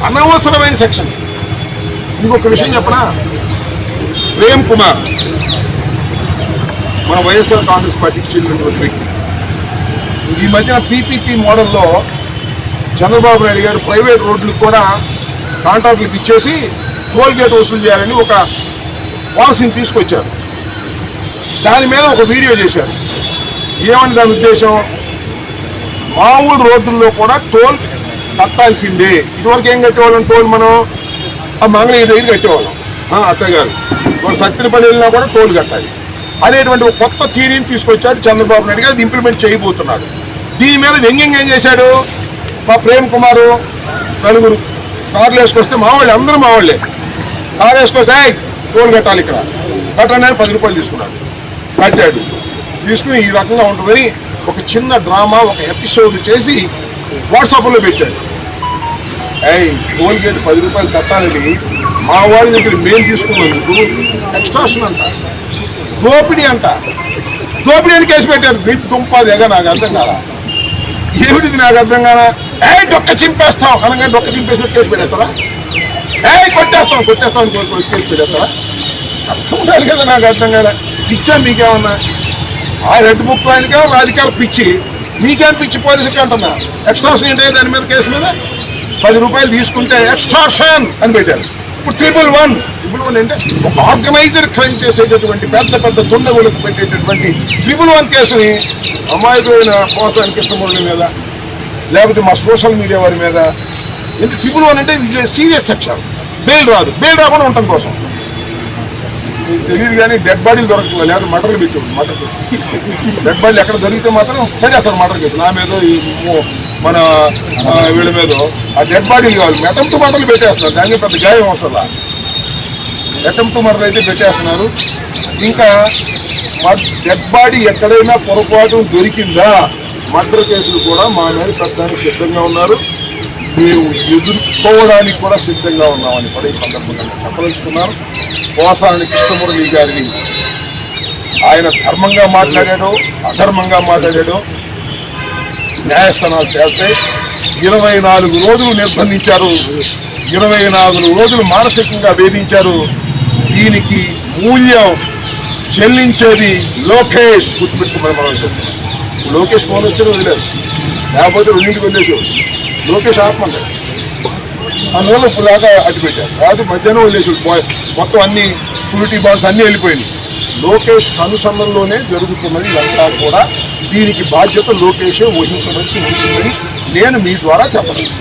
అనవసరమైన సెక్షన్స్. ఇంకొక విషయం చెప్పనా, ప్రేమ్ కుమార్ మన వైఎస్ఆర్ కాంగ్రెస్ పార్టీకి చెందినటువంటి వ్యక్తి. ఈ మధ్యన పీపీపీ మోడల్లో చంద్రబాబు నాయుడు గారు ప్రైవేట్ రోడ్లకు కూడా కాంట్రాక్టులకు ఇచ్చేసి టోల్ గేట్ వసూలు చేయాలని ఒక పాలసీని తీసుకొచ్చారు. దాని మీద ఒక వీడియో చేశారు. ఏమని దాని ఉద్దేశం, మామూలు రోడ్డుల్లో కూడా టోల్ కట్టాల్సిందే. ఇదివరకు ఏం కట్టేవాళ్ళం, టోల్ మనం ఆ మంగళగిరి దగ్గర కట్టేవాళ్ళం, అట్టే కాదు మన సత్తినపల్లి వెళ్ళినా కూడా టోల్ కట్టాలి అనేటువంటి ఒక కొత్త థియరీని తీసుకొచ్చాడు చంద్రబాబు నాయుడు గారు. అది ఇంప్లిమెంట్ చేయబోతున్నాడు. దీని మీద వ్యంగ్యంగా ఏం చేశాడు, మా ప్రేమ్ కుమారు నలుగురు కార్లు వేసుకొస్తే మా వాళ్ళే, అందరూ మా వాళ్ళే, కారు వేసుకొస్తే టోల్ కట్టాలి ఇక్కడ కట్టండి అని 10 రూపాయలు తీసుకున్నాడు. కట్టాడు. తీసుకుని ఈ రకంగా ఉంటుందని ఒక చిన్న డ్రామా, ఒక ఎపిసోడ్ చేసి వాట్సాప్లో పెట్టాడు. టోల్ గేట్ 10 రూపాయలు కట్టాలని మా వాడి దగ్గర మేము తీసుకున్నందుకు ఎక్స్ట్రాషన్ అంట, దోపిడీ అంట. దోపిడీ అని కేసు పెట్టారు. వీటి దుంపాదేగా నాకు అర్థం కాదా, ఏమిటిది నాకు అర్థం కాదా. డొక్క చింపేస్తాం అనగా డొక్క చింపేసిన కేసు పెట్టేస్తారా, కొట్టేస్తాం అని కేసు పెట్టేస్తారా, అర్థం ఉండాలి కదా. నాకు అర్థం కదా. పిచ్చా మీకేమన్నా, ఆ రెడ్ బుక్ ఆయనకే రాజకీయాలు పిచ్చి, మీకేం పిచ్చి పోలీసులకి అంటున్నా. ఎక్స్ట్రాషన్ ఏంటంటే దాని మీద కేసు మీద 10 రూపాయలు తీసుకుంటే ఎక్స్ట్రాషన్ అని పెట్టారు. ఇప్పుడు 111 అంటే ఒక ఆర్గనైజ్డ్ క్రైమ్ చేసేటటువంటి పెద్ద పెద్ద దుండగులకు పెట్టేటటువంటి 111 కేసుని అమాయకులైన పోసానికి ఇష్టముల మీద, లేకపోతే మా సోషల్ మీడియా వారి మీద ఏంటి 111 అంటే సీరియస్ సెక్షన్. బెయిల్ రాదు, బెయిల్ రాకుండా ఉండటం కోసం. మీకు తెలియదు కానీ డెడ్ బాడీలు దొరకట్లేదు, లేకపోతే మటర్లు పెట్టాడు. మటర్ డెడ్ బాడీలు ఎక్కడ దొరికితే మాత్రం పెట్టేస్తారు మటర్ కేసు. నా మీద మన వీళ్ళ మీద ఆ డెడ్ బాడీలు కావాలి, అటెంప్ట్ మటర్లు పెట్టేస్తున్నారు. దానికి పెద్ద గాయం వస్తుందా, అటెంప్ట్ మటర్ అయితే పెట్టేస్తున్నారు. ఇంకా డెడ్ బాడీ ఎక్కడైనా పొరపాటు దొరికిందా, మర్డర్ కేసులు కూడా మా మీద పెట్టడానికి సిద్ధంగా ఉన్నారు. మేము ఎదుర్కోవడానికి కూడా సిద్ధంగా ఉన్నామని కూడా ఈ సందర్భంగా నేను చెప్పదలుచుకున్నాను. పోసాని కృష్ణమురళి గారిని ఆయన ధర్మంగా మాట్లాడాడో అధర్మంగా మాట్లాడాడో న్యాయస్థానాలు తేల్తాయి. 24 రోజులు నిర్బంధించారు, 24 రోజులు మానసికంగా వేధించారు. దీనికి మూల్యం చెల్లించేది లోకేష్. గుర్తుపెట్టుకుని మనం చేస్తున్నాం. లోకేష్ ఫోన్ వస్తే వదిలేదు, లేకపోతే 2ంటికి వదిలేసాడు. లోకేష్ ఆత్మహత్య అందువల్ల ఇప్పుడులాగా అడ్డు పెట్టారు. కాదు మధ్యాహ్నం వదిలేసాడు. మొత్తం అన్ని షూరిటీ బాండ్స్ అన్నీ వెళ్ళిపోయినాయి. లోకేష్ కనుసన్నల్లోనే జరుగుతున్నది ఇదంతా కూడా. దీనికి బాధ్యత లోకేషే వహించవలసి ఉంటుందని నేను మీ ద్వారా చెప్పగలను.